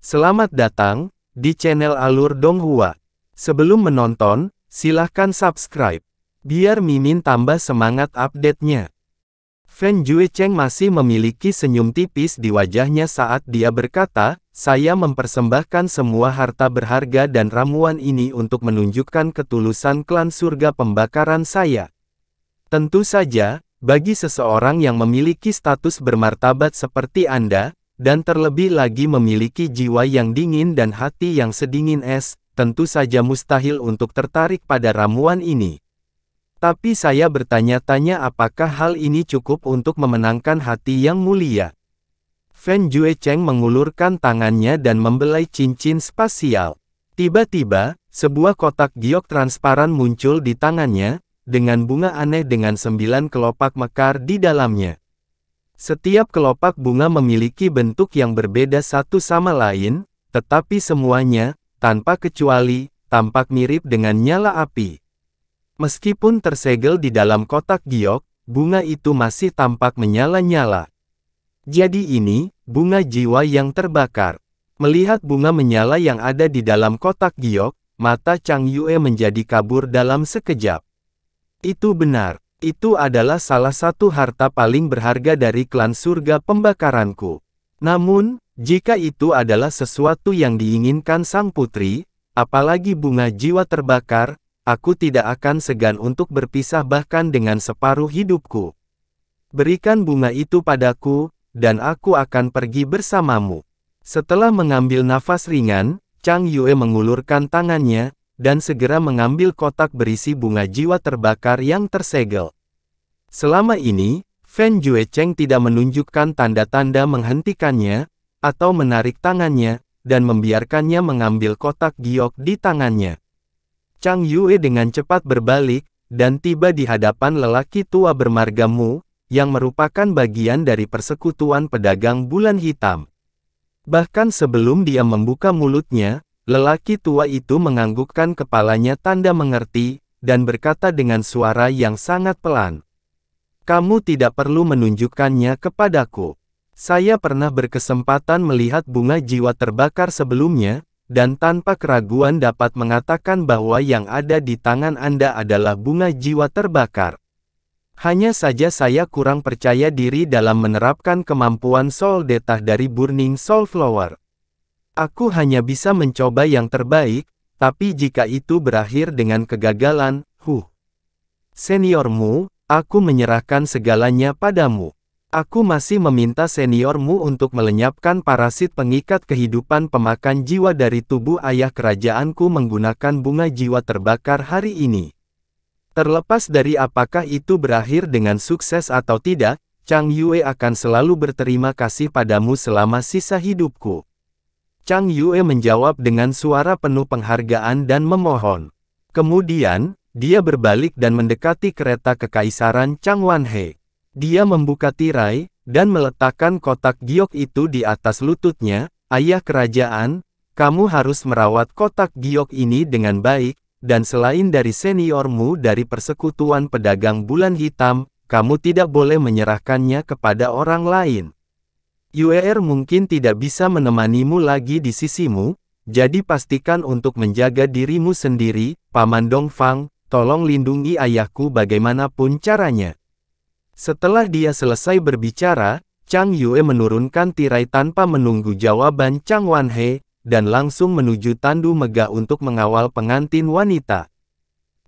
Selamat datang di channel Alur Donghua. Sebelum menonton, silahkan subscribe, biar Mimin tambah semangat update-nya. Fan Juecheng masih memiliki senyum tipis di wajahnya saat dia berkata, "Saya mempersembahkan semua harta berharga dan ramuan ini untuk menunjukkan ketulusan klan surga pembakaran saya." Tentu saja, bagi seseorang yang memiliki status bermartabat seperti Anda, dan terlebih lagi memiliki jiwa yang dingin dan hati yang sedingin es, tentu saja mustahil untuk tertarik pada ramuan ini. Tapi saya bertanya-tanya apakah hal ini cukup untuk memenangkan hati yang mulia. Fan Juecheng mengulurkan tangannya dan membelai cincin spasial. Tiba-tiba, sebuah kotak giok transparan muncul di tangannya, dengan bunga aneh dengan 9 kelopak mekar di dalamnya. Setiap kelopak bunga memiliki bentuk yang berbeda satu sama lain, tetapi semuanya, tanpa kecuali, tampak mirip dengan nyala api. Meskipun tersegel di dalam kotak giok, bunga itu masih tampak menyala-nyala. Jadi ini, bunga jiwa yang terbakar. Melihat bunga menyala yang ada di dalam kotak giok, mata Chang Yue menjadi kabur dalam sekejap. Itu benar. Itu adalah salah satu harta paling berharga dari klan surga pembakaranku. Namun, jika itu adalah sesuatu yang diinginkan sang putri, apalagi bunga jiwa terbakar, aku tidak akan segan untuk berpisah bahkan dengan separuh hidupku. Berikan bunga itu padaku, dan aku akan pergi bersamamu. Setelah mengambil nafas ringan, Chang Yue mengulurkan tangannya, dan segera mengambil kotak berisi bunga jiwa terbakar yang tersegel. Selama ini, Fan Juecheng tidak menunjukkan tanda-tanda menghentikannya, atau menarik tangannya, dan membiarkannya mengambil kotak giok di tangannya. Chang Yue dengan cepat berbalik, dan tiba di hadapan lelaki tua bermarga Mu, yang merupakan bagian dari persekutuan pedagang bulan hitam. Bahkan sebelum dia membuka mulutnya, lelaki tua itu menganggukkan kepalanya tanda mengerti, dan berkata dengan suara yang sangat pelan. "Kamu tidak perlu menunjukkannya kepadaku. Saya pernah berkesempatan melihat bunga jiwa terbakar sebelumnya, dan tanpa keraguan dapat mengatakan bahwa yang ada di tangan Anda adalah bunga jiwa terbakar. Hanya saja saya kurang percaya diri dalam menerapkan kemampuan Soul Detah dari Burning Soul Flower. Aku hanya bisa mencoba yang terbaik, tapi jika itu berakhir dengan kegagalan, seniormu, aku menyerahkan segalanya padamu. Aku masih meminta seniormu untuk melenyapkan parasit pengikat kehidupan pemakan jiwa dari tubuh ayah kerajaanku menggunakan bunga jiwa terbakar hari ini. Terlepas dari apakah itu berakhir dengan sukses atau tidak, Chang Yue akan selalu berterima kasih padamu selama sisa hidupku." Chang Yue menjawab dengan suara penuh penghargaan dan memohon. Kemudian, dia berbalik dan mendekati kereta kekaisaran Chang Wanhe. Dia membuka tirai, dan meletakkan kotak giok itu di atas lututnya. "Ayah kerajaan, kamu harus merawat kotak giok ini dengan baik, dan selain dari seniormu dari persekutuan pedagang bulan hitam, kamu tidak boleh menyerahkannya kepada orang lain. Yuer mungkin tidak bisa menemanimu lagi di sisimu, jadi pastikan untuk menjaga dirimu sendiri, Paman Dongfang, tolong lindungi ayahku bagaimanapun caranya." Setelah dia selesai berbicara, Chang Yue menurunkan tirai tanpa menunggu jawaban Chang Wanhe, dan langsung menuju tandu megah untuk mengawal pengantin wanita.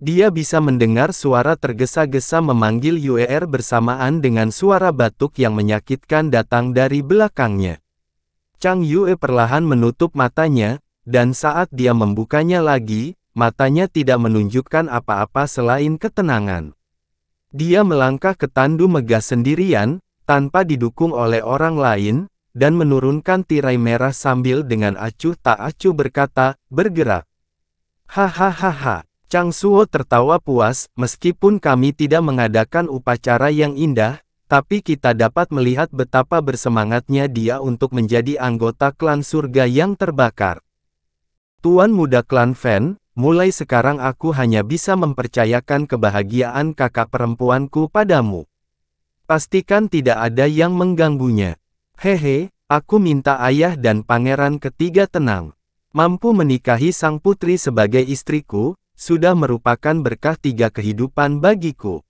Dia bisa mendengar suara tergesa-gesa memanggil Yuer bersamaan dengan suara batuk yang menyakitkan datang dari belakangnya. Chang Yue perlahan menutup matanya, dan saat dia membukanya lagi, matanya tidak menunjukkan apa-apa selain ketenangan. Dia melangkah ke tandu megah sendirian, tanpa didukung oleh orang lain, dan menurunkan tirai merah sambil dengan acuh tak acuh berkata, "Bergerak." Hahaha. Chang Suo tertawa puas, "Meskipun kami tidak mengadakan upacara yang indah, tapi kita dapat melihat betapa bersemangatnya dia untuk menjadi anggota klan surga yang terbakar. Tuan muda klan Fan, mulai sekarang aku hanya bisa mempercayakan kebahagiaan kakak perempuanku padamu. Pastikan tidak ada yang mengganggunya." "Hehe, Aku minta ayah dan pangeran ketiga tenang. Mampu menikahi sang putri sebagai istriku, sudah merupakan berkah 3 kehidupan bagiku.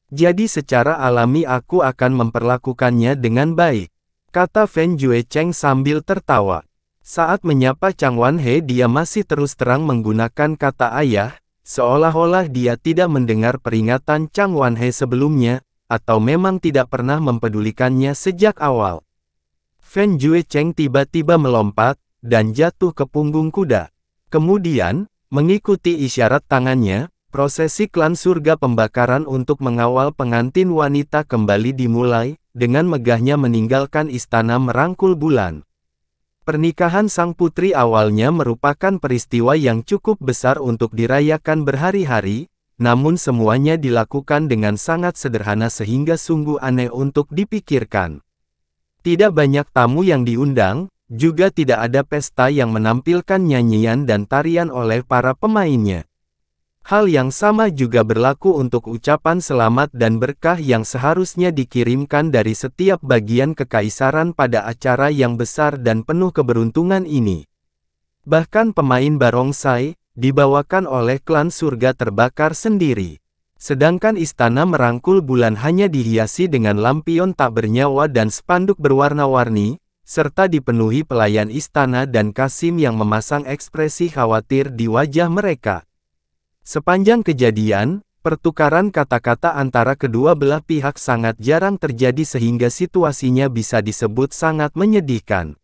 Jadi secara alami aku akan memperlakukannya dengan baik, kata Fen Juecheng sambil tertawa. Saat menyapa Chang Wanhe dia masih terus terang menggunakan kata ayah, seolah-olah dia tidak mendengar peringatan Chang Wanhe sebelumnya, atau memang tidak pernah mempedulikannya sejak awal. Fen Juecheng tiba-tiba melompat, dan jatuh ke punggung kuda. Kemudian, mengikuti isyarat tangannya, prosesi klan surga pembakaran untuk mengawal pengantin wanita kembali dimulai, dengan megahnya meninggalkan istana merangkul bulan. Pernikahan sang putri awalnya merupakan peristiwa yang cukup besar untuk dirayakan berhari-hari, namun semuanya dilakukan dengan sangat sederhana sehingga sungguh aneh untuk dipikirkan. Tidak banyak tamu yang diundang, juga tidak ada pesta yang menampilkan nyanyian dan tarian oleh para pemainnya. Hal yang sama juga berlaku untuk ucapan selamat dan berkah yang seharusnya dikirimkan dari setiap bagian kekaisaran pada acara yang besar dan penuh keberuntungan ini. Bahkan pemain barongsai, dibawakan oleh klan surga terbakar sendiri. Sedangkan istana merangkul bulan hanya dihiasi dengan lampion tak bernyawa dan spanduk berwarna-warni, serta dipenuhi pelayan istana dan kasim yang memasang ekspresi khawatir di wajah mereka. Sepanjang kejadian, pertukaran kata-kata antara kedua belah pihak sangat jarang terjadi sehingga situasinya bisa disebut sangat menyedihkan.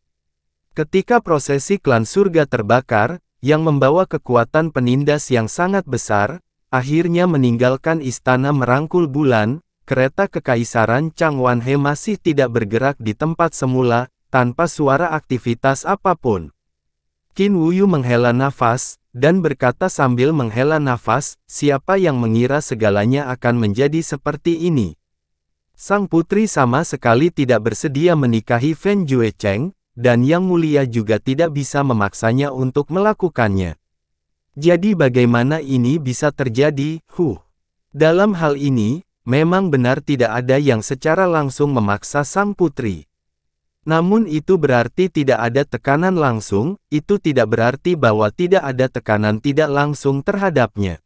Ketika prosesi klan surga terbakar, yang membawa kekuatan penindas yang sangat besar, akhirnya meninggalkan istana merangkul bulan, kereta kekaisaran Chang Wanhe masih tidak bergerak di tempat semula, tanpa suara aktivitas apapun. Qin Wuyu menghela nafas, dan berkata sambil menghela nafas, siapa yang mengira segalanya akan menjadi seperti ini? Sang putri sama sekali tidak bersedia menikahi Fen Juecheng, dan Yang Mulia juga tidak bisa memaksanya untuk melakukannya. Jadi bagaimana ini bisa terjadi? Dalam hal ini, memang benar tidak ada yang secara langsung memaksa sang putri. Namun itu berarti tidak ada tekanan langsung, itu tidak berarti bahwa tidak ada tekanan tidak langsung terhadapnya.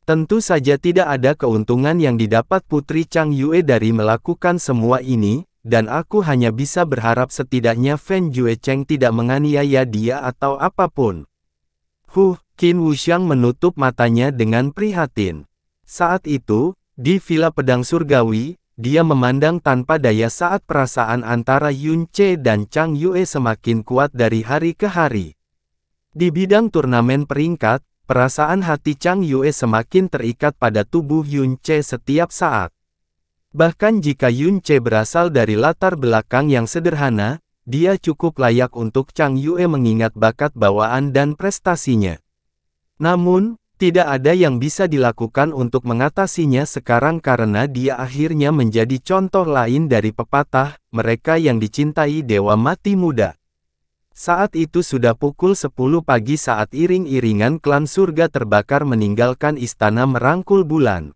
Tentu saja tidak ada keuntungan yang didapat Putri Chang Yue dari melakukan semua ini, dan aku hanya bisa berharap setidaknya Fen Juecheng tidak menganiaya dia atau apapun. Qin Wuxiang menutup matanya dengan prihatin. Saat itu, di Villa Pedang Surgawi, dia memandang tanpa daya saat perasaan antara Yun Ce dan Chang Yue semakin kuat dari hari ke hari. Di bidang turnamen peringkat, perasaan hati Chang Yue semakin terikat pada tubuh Yun Ce setiap saat. Bahkan jika Yun Ce berasal dari latar belakang yang sederhana, dia cukup layak untuk Chang Yue mengingat bakat bawaan dan prestasinya. Namun, tidak ada yang bisa dilakukan untuk mengatasinya sekarang karena dia akhirnya menjadi contoh lain dari pepatah, mereka yang dicintai Dewa Mati Muda. Saat itu sudah pukul 10 pagi saat iring-iringan klan surga terbakar meninggalkan istana merangkul bulan.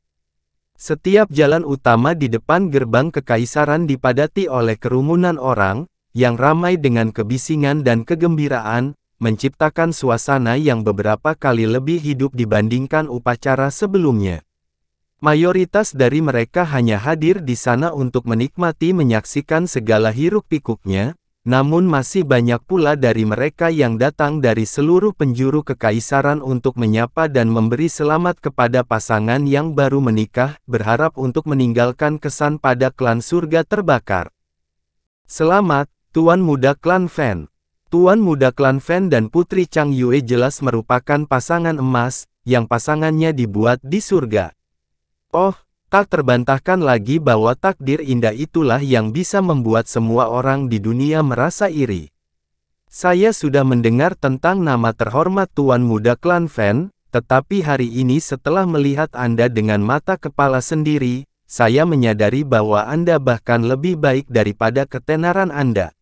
Setiap jalan utama di depan gerbang kekaisaran dipadati oleh kerumunan orang, yang ramai dengan kebisingan dan kegembiraan, menciptakan suasana yang beberapa kali lebih hidup dibandingkan upacara sebelumnya. Mayoritas dari mereka hanya hadir di sana untuk menikmati menyaksikan segala hiruk-pikuknya, namun masih banyak pula dari mereka yang datang dari seluruh penjuru kekaisaran untuk menyapa dan memberi selamat kepada pasangan yang baru menikah, berharap untuk meninggalkan kesan pada klan surga terbakar. Selamat, Tuan Muda Klan Fen. Tuan Muda Klan Fen dan Putri Chang Yue jelas merupakan pasangan emas, yang pasangannya dibuat di surga. Oh, tak terbantahkan lagi bahwa takdir indah itulah yang bisa membuat semua orang di dunia merasa iri. Saya sudah mendengar tentang nama terhormat Tuan Muda Klan Fen, tetapi hari ini setelah melihat Anda dengan mata kepala sendiri, saya menyadari bahwa Anda bahkan lebih baik daripada ketenaran Anda.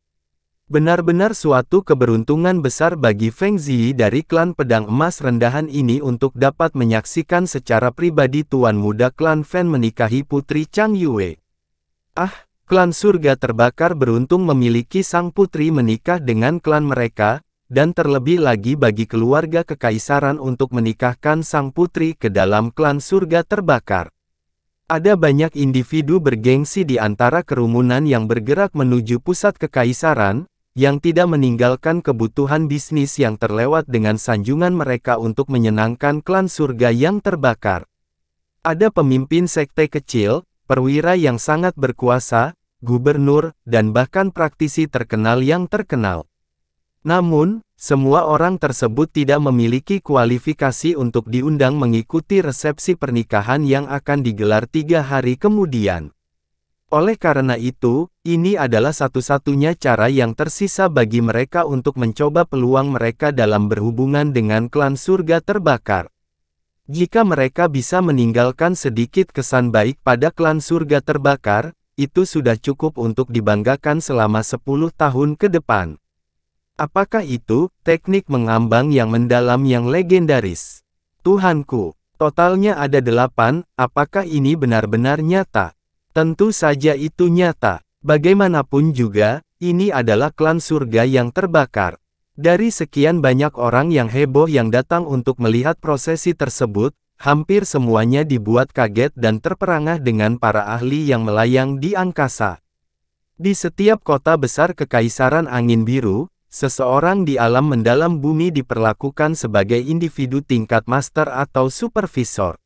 Benar-benar suatu keberuntungan besar bagi Feng Ziyi dari klan pedang emas rendahan ini untuk dapat menyaksikan secara pribadi Tuan Muda Klan Fen menikahi Putri Chang Yue. Klan surga terbakar beruntung memiliki sang putri menikah dengan klan mereka, dan terlebih lagi bagi keluarga kekaisaran untuk menikahkan sang putri ke dalam klan surga terbakar. Ada banyak individu bergengsi di antara kerumunan yang bergerak menuju pusat kekaisaran, yang tidak meninggalkan kebutuhan bisnis yang terlewat dengan sanjungan mereka untuk menyenangkan klan surga yang terbakar. Ada pemimpin sekte kecil, perwira yang sangat berkuasa, gubernur, dan bahkan praktisi terkenal yang terkenal. Namun, semua orang tersebut tidak memiliki kualifikasi untuk diundang mengikuti resepsi pernikahan yang akan digelar 3 hari kemudian. Oleh karena itu, ini adalah satu-satunya cara yang tersisa bagi mereka untuk mencoba peluang mereka dalam berhubungan dengan klan surga terbakar. Jika mereka bisa meninggalkan sedikit kesan baik pada klan surga terbakar, itu sudah cukup untuk dibanggakan selama 10 tahun ke depan. Apakah itu teknik mengambang yang mendalam yang legendaris? Tuhanku, totalnya ada 8, apakah ini benar-benar nyata? Tentu saja itu nyata. Bagaimanapun juga, ini adalah klan surga yang terbakar. Dari sekian banyak orang yang heboh yang datang untuk melihat prosesi tersebut, hampir semuanya dibuat kaget dan terperangah dengan para ahli yang melayang di angkasa. Di setiap kota besar Kekaisaran Angin Biru, seseorang di alam mendalam bumi diperlakukan sebagai individu tingkat master atau supervisor.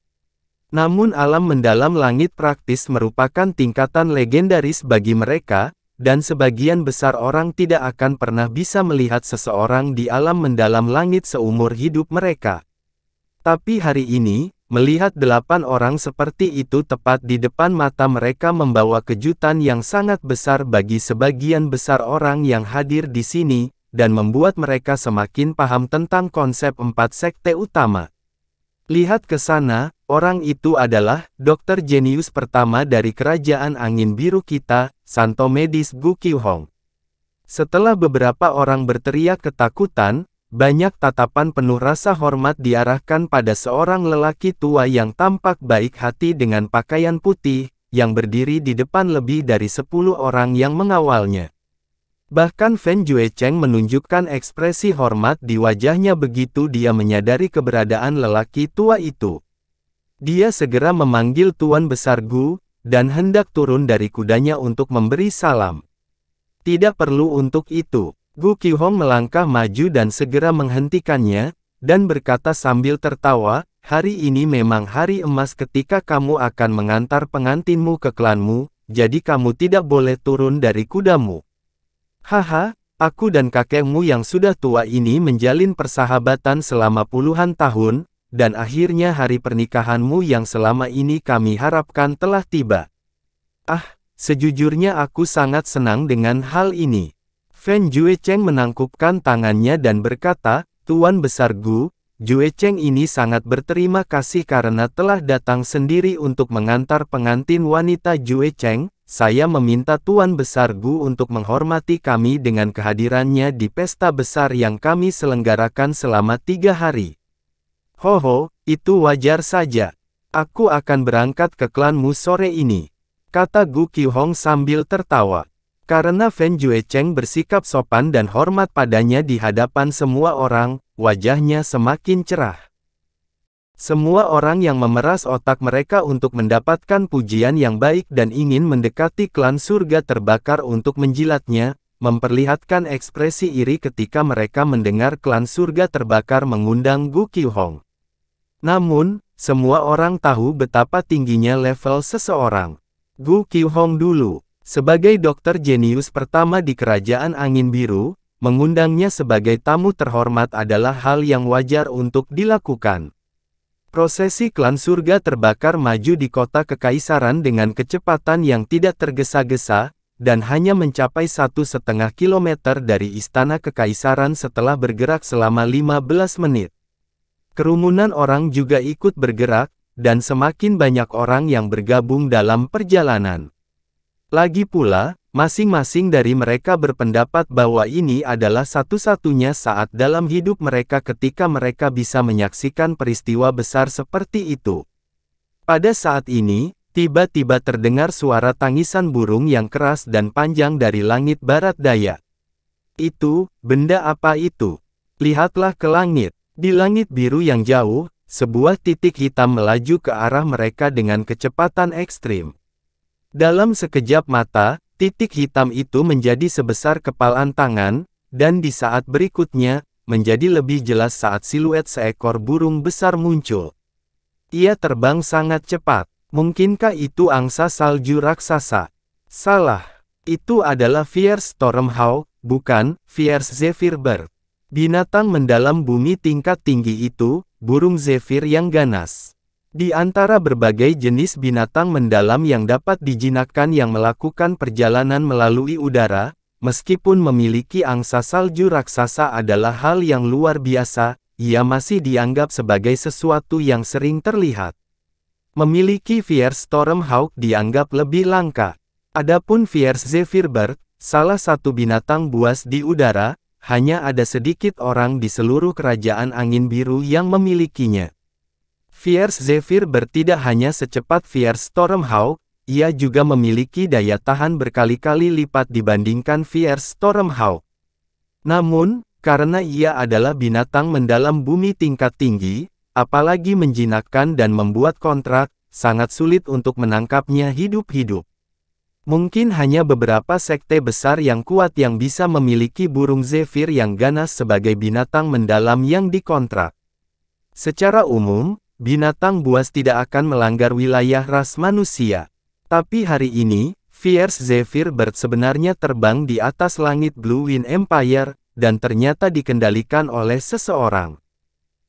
Namun alam mendalam langit praktis merupakan tingkatan legendaris bagi mereka, dan sebagian besar orang tidak akan pernah bisa melihat seseorang di alam mendalam langit seumur hidup mereka. Tapi hari ini, melihat 8 orang seperti itu tepat di depan mata mereka membawa kejutan yang sangat besar bagi sebagian besar orang yang hadir di sini, dan membuat mereka semakin paham tentang konsep 4 sekte utama. Lihat ke sana, orang itu adalah dokter jenius pertama dari Kerajaan Angin Biru kita, Santo Medis Gu Qiuhong. Setelah beberapa orang berteriak ketakutan, banyak tatapan penuh rasa hormat diarahkan pada seorang lelaki tua yang tampak baik hati dengan pakaian putih, yang berdiri di depan lebih dari 10 orang yang mengawalnya. Bahkan Fen Juecheng menunjukkan ekspresi hormat di wajahnya begitu dia menyadari keberadaan lelaki tua itu. Dia segera memanggil Tuan Besar Gu, dan hendak turun dari kudanya untuk memberi salam. Tidak perlu untuk itu. Gu Qiuhong melangkah maju dan segera menghentikannya, dan berkata sambil tertawa, "Hari ini memang hari emas ketika kamu akan mengantar pengantinmu ke klanmu, jadi kamu tidak boleh turun dari kudamu." Haha, aku dan kakekmu yang sudah tua ini menjalin persahabatan selama puluhan tahun, dan akhirnya hari pernikahanmu yang selama ini kami harapkan telah tiba. Ah, sejujurnya aku sangat senang dengan hal ini. Fen Juecheng menangkupkan tangannya dan berkata, "Tuan Besar Gu, Juecheng ini sangat berterima kasih karena telah datang sendiri untuk mengantar pengantin wanita Juecheng. Saya meminta Tuan Besar Gu untuk menghormati kami dengan kehadirannya di pesta besar yang kami selenggarakan selama 3 hari. Hoho, itu wajar saja. Aku akan berangkat ke klanmu sore ini," kata Gu Qiuhong sambil tertawa. Karena Fen Juecheng bersikap sopan dan hormat padanya di hadapan semua orang, wajahnya semakin cerah. Semua orang yang memeras otak mereka untuk mendapatkan pujian yang baik dan ingin mendekati klan surga terbakar untuk menjilatnya, memperlihatkan ekspresi iri ketika mereka mendengar klan surga terbakar mengundang Gu Qiuhong. Namun, semua orang tahu betapa tingginya level seseorang. Gu Qiuhong dulu, sebagai dokter jenius pertama di Kerajaan Angin Biru, mengundangnya sebagai tamu terhormat adalah hal yang wajar untuk dilakukan. Prosesi klan surga terbakar maju di kota kekaisaran dengan kecepatan yang tidak tergesa-gesa, dan hanya mencapai 1,5 kilometer dari istana kekaisaran setelah bergerak selama 15 menit. Kerumunan orang juga ikut bergerak, dan semakin banyak orang yang bergabung dalam perjalanan. Lagi pula, masing-masing dari mereka berpendapat bahwa ini adalah satu-satunya saat dalam hidup mereka ketika mereka bisa menyaksikan peristiwa besar seperti itu. Pada saat ini, Tiba-tiba terdengar suara tangisan burung yang keras dan panjang dari langit barat daya. Itu, benda apa itu? Lihatlah ke langit. Di langit biru yang jauh, sebuah titik hitam melaju ke arah mereka dengan kecepatan ekstrim. Dalam sekejap mata, titik hitam itu menjadi sebesar kepalan tangan, dan di saat berikutnya, menjadi lebih jelas saat siluet seekor burung besar muncul. Ia terbang sangat cepat. Mungkinkah itu angsa salju raksasa? Salah. Itu adalah Fierce Stormhawk, bukan Fierce Zephyr Bird. Binatang mendalam bumi tingkat tinggi itu, burung zephyr yang ganas. Di antara berbagai jenis binatang mendalam yang dapat dijinakkan yang melakukan perjalanan melalui udara, meskipun memiliki angsa salju raksasa adalah hal yang luar biasa, ia masih dianggap sebagai sesuatu yang sering terlihat. Memiliki Fierce Stormhawk dianggap lebih langka. Adapun Fierce Zephyr Bird, salah satu binatang buas di udara, hanya ada sedikit orang di seluruh kerajaan angin biru yang memilikinya. Fierce Zephyr Bird tidak hanya secepat Fierce Stormhawk, ia juga memiliki daya tahan berkali-kali lipat dibandingkan Fierce Stormhawk. Namun, karena ia adalah binatang mendalam bumi tingkat tinggi, apalagi menjinakkan dan membuat kontrak, sangat sulit untuk menangkapnya hidup-hidup. Mungkin hanya beberapa sekte besar yang kuat yang bisa memiliki burung zephyr yang ganas sebagai binatang mendalam yang dikontrak. Secara umum, binatang buas tidak akan melanggar wilayah ras manusia. Tapi hari ini, Fierce Zephyr Bird sebenarnya terbang di atas langit Blue Wind Empire, dan ternyata dikendalikan oleh seseorang.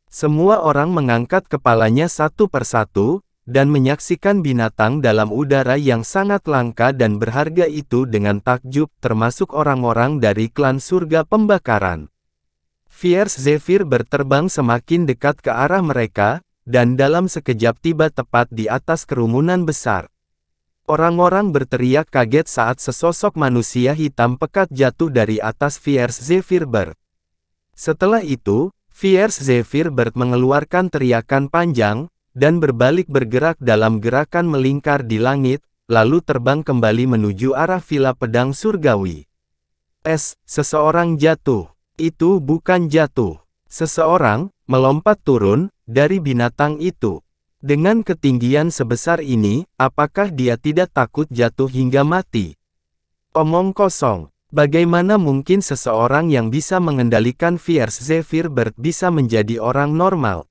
Semua orang mengangkat kepalanya satu persatu, dan menyaksikan binatang dalam udara yang sangat langka dan berharga itu dengan takjub, termasuk orang-orang dari klan surga pembakaran. Fierce Zephyr berterbang semakin dekat ke arah mereka, dan dalam sekejap tiba tepat di atas kerumunan besar. Orang-orang berteriak kaget saat sesosok manusia hitam pekat jatuh dari atas Fierce Zephyr Bird. Setelah itu, Fierce Zephyr Bird mengeluarkan teriakan panjang, dan berbalik bergerak dalam gerakan melingkar di langit, lalu terbang kembali menuju arah villa pedang surgawi. Seseorang jatuh. Itu bukan jatuh. Seseorang melompat turun dari binatang itu. Dengan ketinggian sebesar ini, apakah dia tidak takut jatuh hingga mati? Omong kosong. Bagaimana mungkin seseorang yang bisa mengendalikan Fierce Zephyr Bird bisa menjadi orang normal?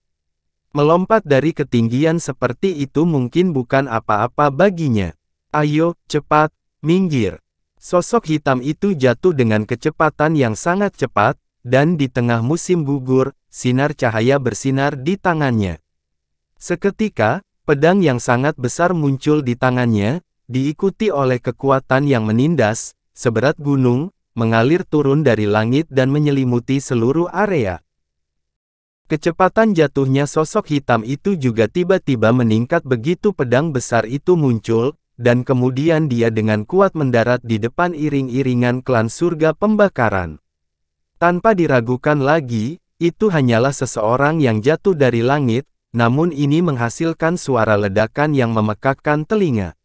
Melompat dari ketinggian seperti itu mungkin bukan apa-apa baginya. Ayo, cepat, minggir. Sosok hitam itu jatuh dengan kecepatan yang sangat cepat, dan di tengah musim gugur, sinar cahaya bersinar di tangannya. Seketika, pedang yang sangat besar muncul di tangannya, diikuti oleh kekuatan yang menindas, seberat gunung, mengalir turun dari langit dan menyelimuti seluruh area. Kecepatan jatuhnya sosok hitam itu juga tiba-tiba meningkat begitu pedang besar itu muncul, dan kemudian dia dengan kuat mendarat di depan iring-iringan klan surga pembakaran. Tanpa diragukan lagi, itu hanyalah seseorang yang jatuh dari langit, namun ini menghasilkan suara ledakan yang memekakkan telinga.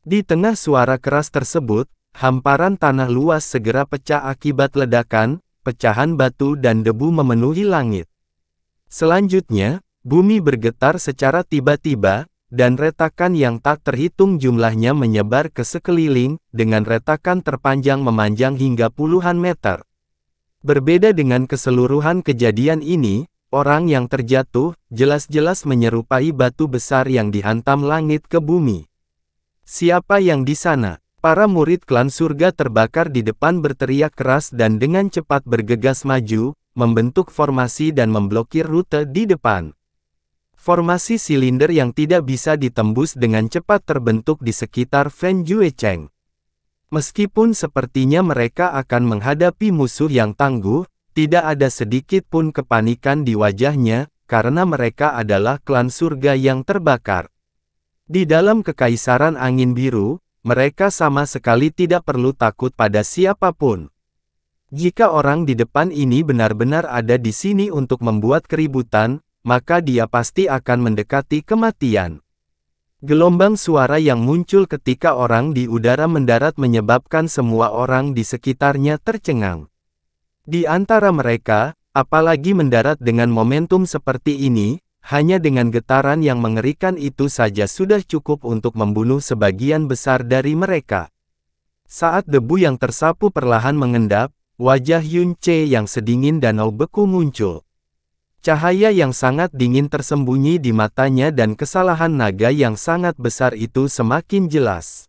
Di tengah suara keras tersebut, hamparan tanah luas segera pecah akibat ledakan, pecahan batu dan debu memenuhi langit. Selanjutnya, bumi bergetar secara tiba-tiba, dan retakan yang tak terhitung jumlahnya menyebar ke sekeliling, dengan retakan terpanjang memanjang hingga puluhan meter. Berbeda dengan keseluruhan kejadian ini, orang yang terjatuh, jelas-jelas menyerupai batu besar yang dihantam langit ke bumi. Siapa yang di sana? Para murid klan surga terbakar di depan berteriak keras dan dengan cepat bergegas maju, membentuk formasi dan memblokir rute di depan. Formasi silinder yang tidak bisa ditembus dengan cepat terbentuk di sekitar Fen Juecheng. Meskipun sepertinya mereka akan menghadapi musuh yang tangguh, tidak ada sedikit pun kepanikan di wajahnya, karena mereka adalah klan surga yang terbakar. Di dalam kekaisaran angin biru, mereka sama sekali tidak perlu takut pada siapapun. Jika orang di depan ini benar-benar ada di sini untuk membuat keributan, maka dia pasti akan mendekati kematian. Gelombang suara yang muncul ketika orang di udara mendarat menyebabkan semua orang di sekitarnya tercengang. Di antara mereka, apalagi mendarat dengan momentum seperti ini, hanya dengan getaran yang mengerikan itu saja sudah cukup untuk membunuh sebagian besar dari mereka. Saat debu yang tersapu perlahan mengendap, wajah Yun Ce yang sedingin danau beku muncul. Cahaya yang sangat dingin tersembunyi di matanya dan kesalahan naga yang sangat besar itu semakin jelas.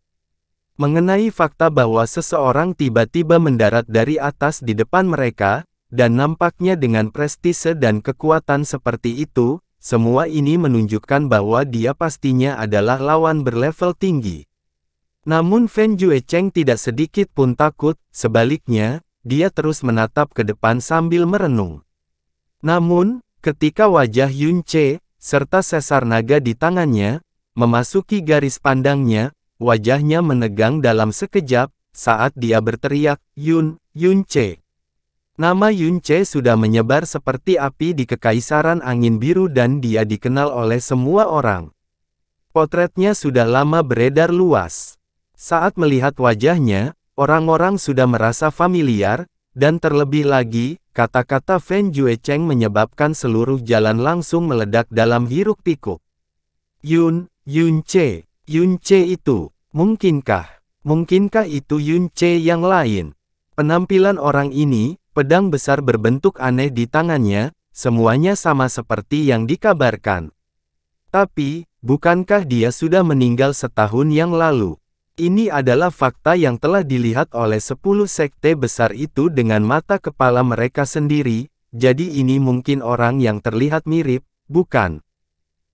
Mengenai fakta bahwa seseorang tiba-tiba mendarat dari atas di depan mereka, dan nampaknya dengan prestise dan kekuatan seperti itu, semua ini menunjukkan bahwa dia pastinya adalah lawan berlevel tinggi. Namun Fen Juecheng tidak sedikit pun takut, sebaliknya, dia terus menatap ke depan sambil merenung. Namun, ketika wajah Yun Ce, serta sesar naga di tangannya, memasuki garis pandangnya, wajahnya menegang dalam sekejap, saat dia berteriak, Yun Ce. Nama Yun Ce sudah menyebar seperti api di Kekaisaran Angin Biru dan dia dikenal oleh semua orang. Potretnya sudah lama beredar luas. Saat melihat wajahnya, orang-orang sudah merasa familiar, dan terlebih lagi, kata-kata Fen Juecheng menyebabkan seluruh jalan langsung meledak dalam hiruk-pikuk. Yun Ce itu, mungkinkah itu Yun Ce yang lain? Penampilan orang ini, pedang besar berbentuk aneh di tangannya, semuanya sama seperti yang dikabarkan. Tapi, bukankah dia sudah meninggal setahun yang lalu? Ini adalah fakta yang telah dilihat oleh 10 sekte besar itu dengan mata kepala mereka sendiri, jadi ini mungkin orang yang terlihat mirip, bukan?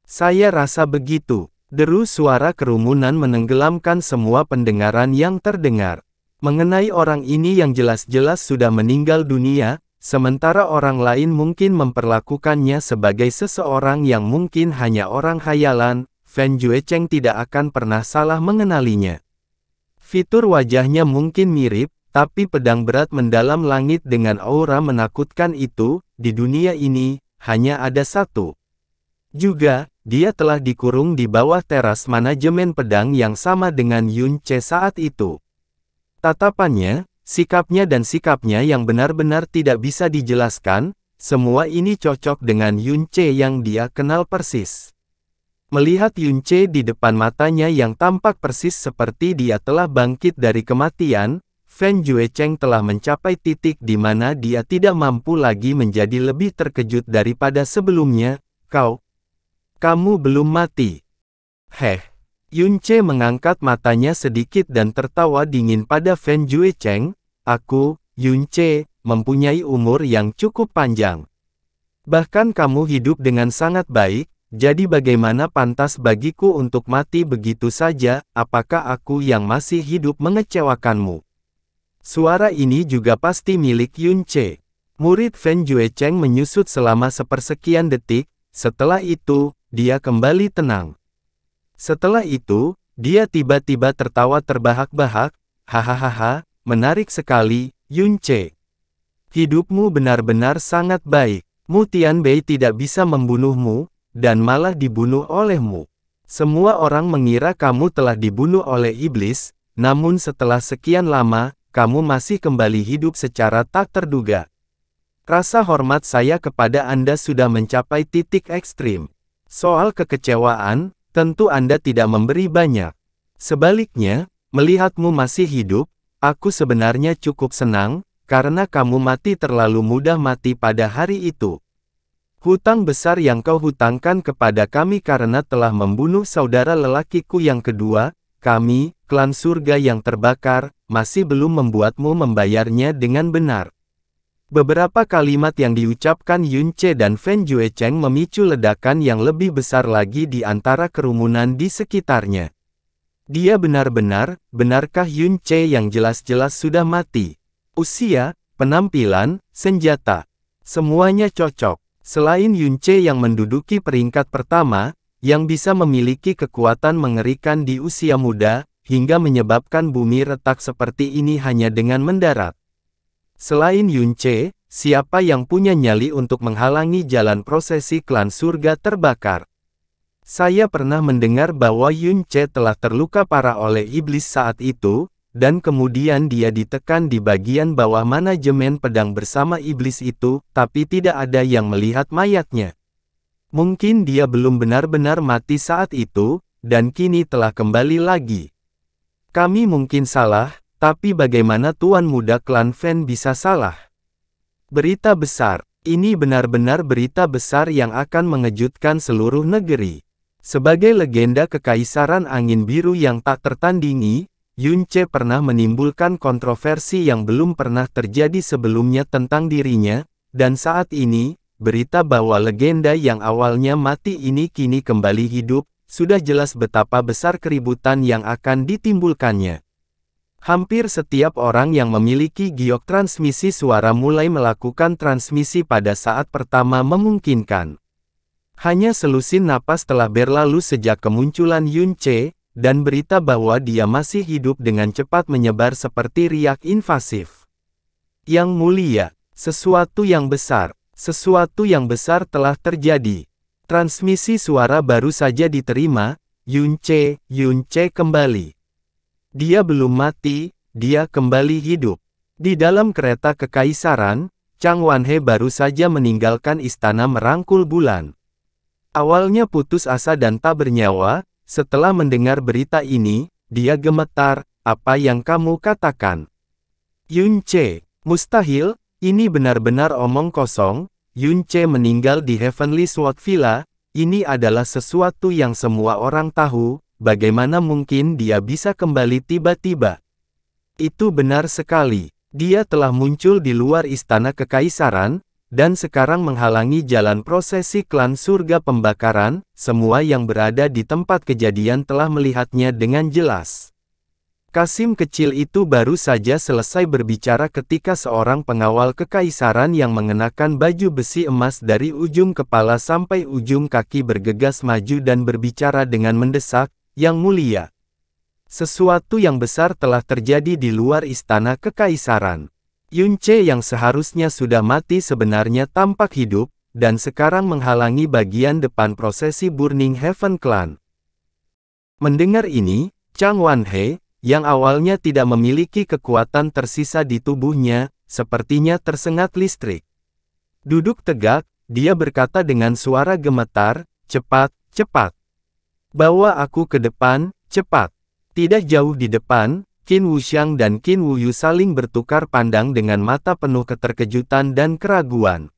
Saya rasa begitu. Deru suara kerumunan menenggelamkan semua pendengaran yang terdengar. Mengenai orang ini yang jelas-jelas sudah meninggal dunia, sementara orang lain mungkin memperlakukannya sebagai seseorang yang mungkin hanya orang khayalan, Fen Juecheng tidak akan pernah salah mengenalinya. Fitur wajahnya mungkin mirip, tapi pedang berat mendalam langit dengan aura menakutkan itu, di dunia ini, hanya ada satu. Juga, dia telah dikurung di bawah teras manajemen pedang yang sama dengan Yun Ce saat itu. Tatapannya, sikapnya yang benar-benar tidak bisa dijelaskan, semua ini cocok dengan Yun Ce yang dia kenal persis. Melihat Yun Ce di depan matanya yang tampak persis seperti dia telah bangkit dari kematian, Fen Juecheng telah mencapai titik di mana dia tidak mampu lagi menjadi lebih terkejut daripada sebelumnya. Kamu belum mati. Yun Ce mengangkat matanya sedikit dan tertawa dingin pada Fen Juecheng. Aku, Yun Ce, mempunyai umur yang cukup panjang. Bahkan kamu hidup dengan sangat baik. Jadi bagaimana pantas bagiku untuk mati begitu saja, apakah aku yang masih hidup mengecewakanmu? Suara ini juga pasti milik Yun Ce. Murid Fen Juecheng menyusut selama sepersekian detik, setelah itu, dia kembali tenang. Setelah itu, dia tiba-tiba tertawa terbahak-bahak, hahaha, menarik sekali, Yun Ce. Hidupmu benar-benar sangat baik. Mu Tianbei tidak bisa membunuhmu, dan malah dibunuh olehmu. Semua orang mengira kamu telah dibunuh oleh iblis, namun setelah sekian lama, kamu masih kembali hidup secara tak terduga. Rasa hormat saya kepada Anda sudah mencapai titik ekstrim. Soal kekecewaan, tentu Anda tidak memberi banyak. Sebaliknya, melihatmu masih hidup, aku sebenarnya cukup senang, karena kamu mati terlalu mudah mati pada hari itu. Hutang besar yang kau hutangkan kepada kami karena telah membunuh saudara lelakiku yang kedua, kami, klan surga yang terbakar, masih belum membuatmu membayarnya dengan benar. Beberapa kalimat yang diucapkan Yun Ce dan Fen Juecheng memicu ledakan yang lebih besar lagi di antara kerumunan di sekitarnya. Dia benarkah Yun Ce yang jelas-jelas sudah mati? Usia, penampilan, senjata, semuanya cocok. Selain Yun Ce yang menduduki peringkat pertama, yang bisa memiliki kekuatan mengerikan di usia muda, hingga menyebabkan bumi retak seperti ini hanya dengan mendarat. Selain Yun Ce, siapa yang punya nyali untuk menghalangi jalan prosesi klan surga terbakar? Saya pernah mendengar bahwa Yun Ce telah terluka parah oleh iblis saat itu, dan kemudian dia ditekan di bagian bawah manajemen pedang bersama iblis itu, tapi tidak ada yang melihat mayatnya. Mungkin dia belum benar-benar mati saat itu, dan kini telah kembali lagi. Kami mungkin salah, tapi bagaimana Tuan Muda Klan Fan bisa salah? Berita besar, ini benar-benar berita besar yang akan mengejutkan seluruh negeri. Sebagai legenda Kekaisaran Angin Biru yang tak tertandingi, Yun Ce pernah menimbulkan kontroversi yang belum pernah terjadi sebelumnya tentang dirinya, dan saat ini, berita bahwa legenda yang awalnya mati ini kini kembali hidup, sudah jelas betapa besar keributan yang akan ditimbulkannya. Hampir setiap orang yang memiliki giok transmisi suara mulai melakukan transmisi pada saat pertama memungkinkan. Hanya selusin napas telah berlalu sejak kemunculan Yun Ce, dan berita bahwa dia masih hidup dengan cepat menyebar seperti riak invasif. Yang mulia, sesuatu yang besar telah terjadi. Transmisi suara baru saja diterima, Yun Ce kembali. Dia belum mati, dia kembali hidup. Di dalam kereta kekaisaran, Chang Wanhe baru saja meninggalkan istana merangkul bulan. Awalnya putus asa dan tak bernyawa, setelah mendengar berita ini, dia gemetar, "Apa yang kamu katakan?" Yun Ce, mustahil, ini benar-benar omong kosong. Yun Ce meninggal di Heavenly Sword Villa, ini adalah sesuatu yang semua orang tahu, bagaimana mungkin dia bisa kembali tiba-tiba? Itu benar sekali, dia telah muncul di luar istana kekaisaran, dan sekarang menghalangi jalan prosesi klan surga pembakaran. Semua yang berada di tempat kejadian telah melihatnya dengan jelas. Kasim kecil itu baru saja selesai berbicara ketika seorang pengawal kekaisaran yang mengenakan baju besi emas dari ujung kepala sampai ujung kaki bergegas maju dan berbicara dengan mendesak, "Yang mulia, sesuatu yang besar telah terjadi di luar istana kekaisaran." Yun Ce yang seharusnya sudah mati sebenarnya tampak hidup, dan sekarang menghalangi bagian depan prosesi Burning Heaven Clan. Mendengar ini, Chang Wanhe, yang awalnya tidak memiliki kekuatan tersisa di tubuhnya, sepertinya tersengat listrik. Duduk tegak, dia berkata dengan suara gemetar, "Cepat, cepat. Bawa aku ke depan, cepat." Tidak jauh di depan, Qin Wuxiang dan Qin Wuyu saling bertukar pandang dengan mata penuh keterkejutan dan keraguan.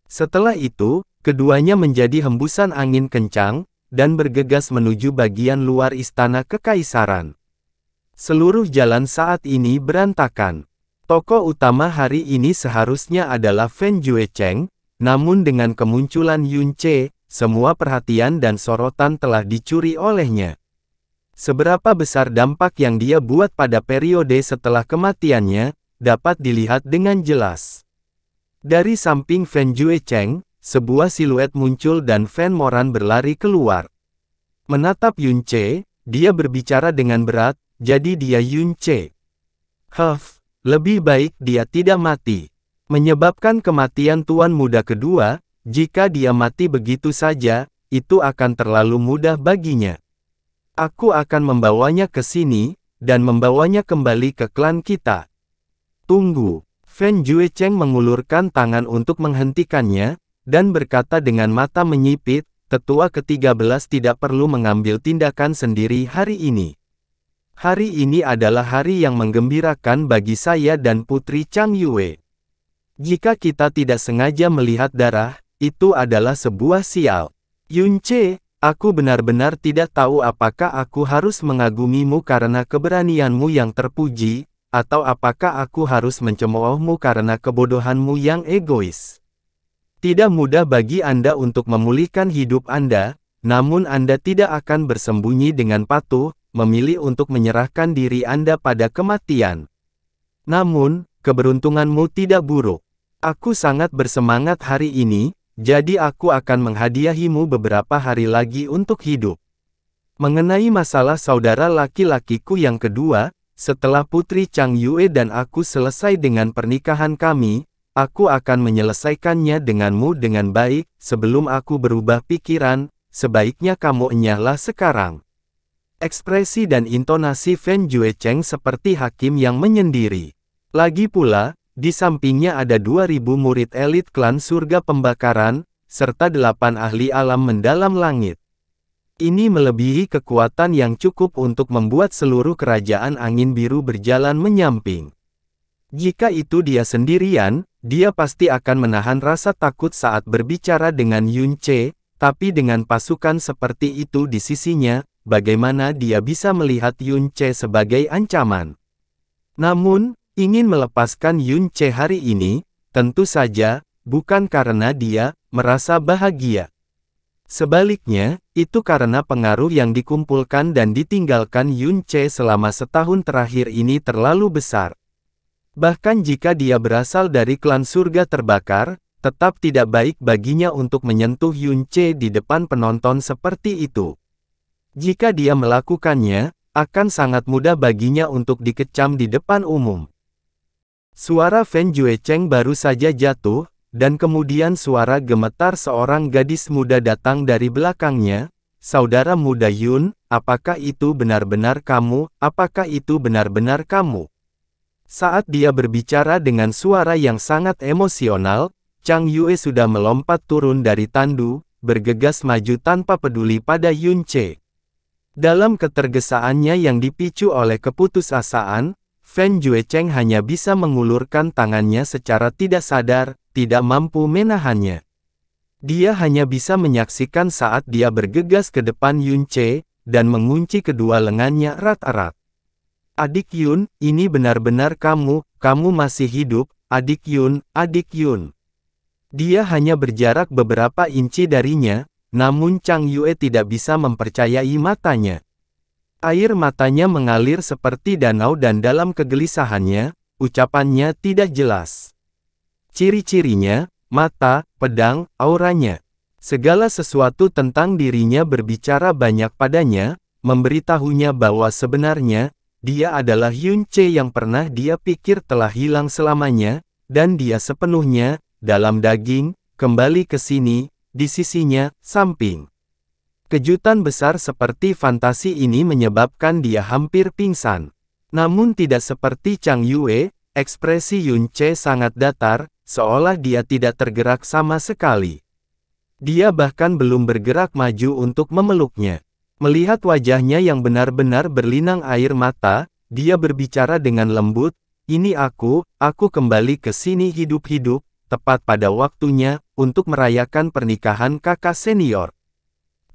Setelah itu, keduanya menjadi hembusan angin kencang, dan bergegas menuju bagian luar istana kekaisaran. Seluruh jalan saat ini berantakan. Tokoh utama hari ini seharusnya adalah Fan Juecheng, namun dengan kemunculan Yun Ce, semua perhatian dan sorotan telah dicuri olehnya. Seberapa besar dampak yang dia buat pada periode setelah kematiannya, dapat dilihat dengan jelas. Dari samping Fan Juecheng, sebuah siluet muncul dan Fan Moran berlari keluar. Menatap Yun Ce, dia berbicara dengan berat, "Jadi dia Yun Ce. Lebih baik dia tidak mati. Menyebabkan kematian Tuan Muda kedua, jika dia mati begitu saja, itu akan terlalu mudah baginya. Aku akan membawanya ke sini, dan membawanya kembali ke klan kita." "Tunggu." Fan Juecheng mengulurkan tangan untuk menghentikannya, dan berkata dengan mata menyipit, "Tetua ke-13 tidak perlu mengambil tindakan sendiri hari ini. Hari ini adalah hari yang menggembirakan bagi saya dan Putri Chang Yue. Jika kita tidak sengaja melihat darah, itu adalah sebuah sial. Yun Ce, aku benar-benar tidak tahu apakah aku harus mengagumimu karena keberanianmu yang terpuji, atau apakah aku harus mencemoohmu karena kebodohanmu yang egois. Tidak mudah bagi Anda untuk memulihkan hidup Anda, namun Anda tidak akan bersembunyi dengan patuh, memilih untuk menyerahkan diri Anda pada kematian. Namun, keberuntunganmu tidak buruk. Aku sangat bersemangat hari ini, jadi aku akan menghadiahimu beberapa hari lagi untuk hidup. Mengenai masalah saudara laki-lakiku yang kedua, setelah Putri Chang Yue dan aku selesai dengan pernikahan kami, aku akan menyelesaikannya denganmu dengan baik, sebelum aku berubah pikiran, sebaiknya kamu enyahlah sekarang. Ekspresi dan intonasi Fen Juecheng seperti hakim yang menyendiri. Lagi pula, di sampingnya ada 2000 murid elit klan surga pembakaran, serta 8 ahli alam mendalam langit. Ini melebihi kekuatan yang cukup untuk membuat seluruh kerajaan angin biru berjalan menyamping. Jika itu dia sendirian, dia pasti akan menahan rasa takut saat berbicara dengan Yun Ce, tapi dengan pasukan seperti itu di sisinya, bagaimana dia bisa melihat Yun Ce sebagai ancaman? Namun, ingin melepaskan Yun Ce hari ini, tentu saja, bukan karena dia merasa bahagia. Sebaliknya, itu karena pengaruh yang dikumpulkan dan ditinggalkan Yun Ce selama setahun terakhir ini terlalu besar. Bahkan jika dia berasal dari klan surga terbakar, tetap tidak baik baginya untuk menyentuh Yun Ce di depan penonton seperti itu. Jika dia melakukannya, akan sangat mudah baginya untuk dikecam di depan umum. Suara Fen Juecheng baru saja jatuh, dan kemudian suara gemetar seorang gadis muda datang dari belakangnya. Saudara muda Yun, apakah itu benar-benar kamu? Apakah itu benar-benar kamu? Saat dia berbicara dengan suara yang sangat emosional, Chang Yue sudah melompat turun dari tandu, bergegas maju tanpa peduli pada Yun Ce. Dalam ketergesaannya yang dipicu oleh keputusasaan, Fen Juecheng hanya bisa mengulurkan tangannya secara tidak sadar, tidak mampu menahannya. Dia hanya bisa menyaksikan saat dia bergegas ke depan Yun Ce, dan mengunci kedua lengannya erat-erat. Adik Yun, ini benar-benar kamu masih hidup, adik Yun, adik Yun. Dia hanya berjarak beberapa inci darinya, namun Chang Yue tidak bisa mempercayai matanya. Air matanya mengalir seperti danau dan dalam kegelisahannya, ucapannya tidak jelas. Ciri-cirinya, mata, pedang, auranya. Segala sesuatu tentang dirinya berbicara banyak padanya, memberitahunya bahwa sebenarnya, dia adalah Yun Ce yang pernah dia pikir telah hilang selamanya, dan dia sepenuhnya, dalam daging, kembali ke sini, di sisinya, samping. Kejutan besar seperti fantasi ini menyebabkan dia hampir pingsan. Namun tidak seperti Chang Yue, ekspresi Yun Ce sangat datar, seolah dia tidak tergerak sama sekali. Dia bahkan belum bergerak maju untuk memeluknya. Melihat wajahnya yang benar-benar berlinang air mata, dia berbicara dengan lembut, "Ini aku kembali ke sini hidup-hidup, tepat pada waktunya, untuk merayakan pernikahan kakak senior."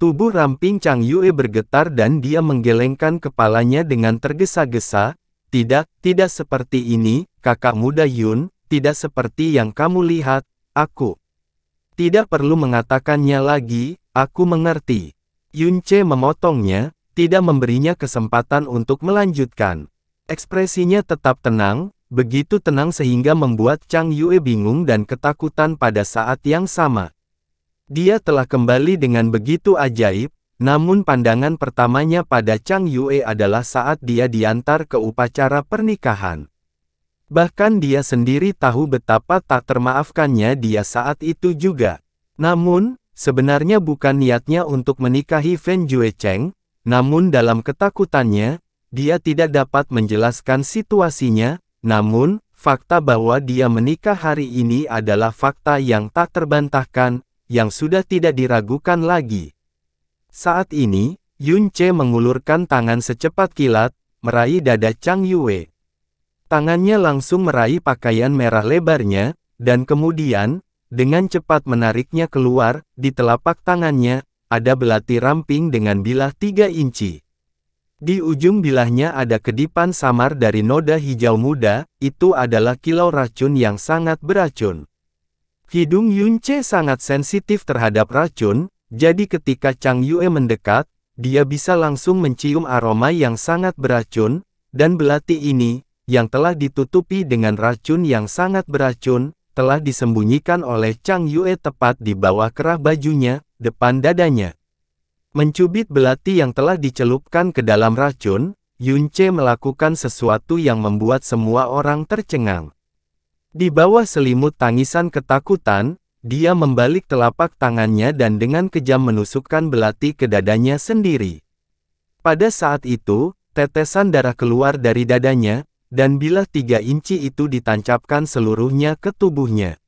Tubuh ramping Chang Yue bergetar dan dia menggelengkan kepalanya dengan tergesa-gesa, tidak seperti ini, kakak muda Yun, tidak seperti yang kamu lihat, aku." "Tidak perlu mengatakannya lagi, aku mengerti." Yun Ce memotongnya, tidak memberinya kesempatan untuk melanjutkan. Ekspresinya tetap tenang, begitu tenang sehingga membuat Chang Yue bingung dan ketakutan pada saat yang sama. Dia telah kembali dengan begitu ajaib, namun pandangan pertamanya pada Chang Yue adalah saat dia diantar ke upacara pernikahan. Bahkan dia sendiri tahu betapa tak termaafkannya dia saat itu juga. Namun, sebenarnya bukan niatnya untuk menikahi Fen Juecheng, namun dalam ketakutannya, dia tidak dapat menjelaskan situasinya, namun, fakta bahwa dia menikah hari ini adalah fakta yang tak terbantahkan, yang sudah tidak diragukan lagi. Saat ini, Yun Ce mengulurkan tangan secepat kilat, meraih dada Chang Yue. Tangannya langsung meraih pakaian merah lebarnya, dan kemudian, dengan cepat menariknya keluar, di telapak tangannya, ada belati ramping dengan bilah 3 inci. Di ujung bilahnya ada kedipan samar dari noda hijau muda, itu adalah kilau racun yang sangat beracun. Hidung Yun Ce sangat sensitif terhadap racun, jadi ketika Chang Yue mendekat, dia bisa langsung mencium aroma yang sangat beracun, dan belati ini, yang telah ditutupi dengan racun yang sangat beracun, telah disembunyikan oleh Chang Yue tepat di bawah kerah bajunya, depan dadanya. Mencubit belati yang telah dicelupkan ke dalam racun, Yun Ce melakukan sesuatu yang membuat semua orang tercengang. Di bawah selimut tangisan ketakutan, Dia membalik telapak tangannya dan dengan kejam menusukkan belati ke dadanya sendiri. Pada saat itu, tetesan darah keluar dari dadanya, dan bilah 3 inci itu ditancapkan seluruhnya ke tubuhnya.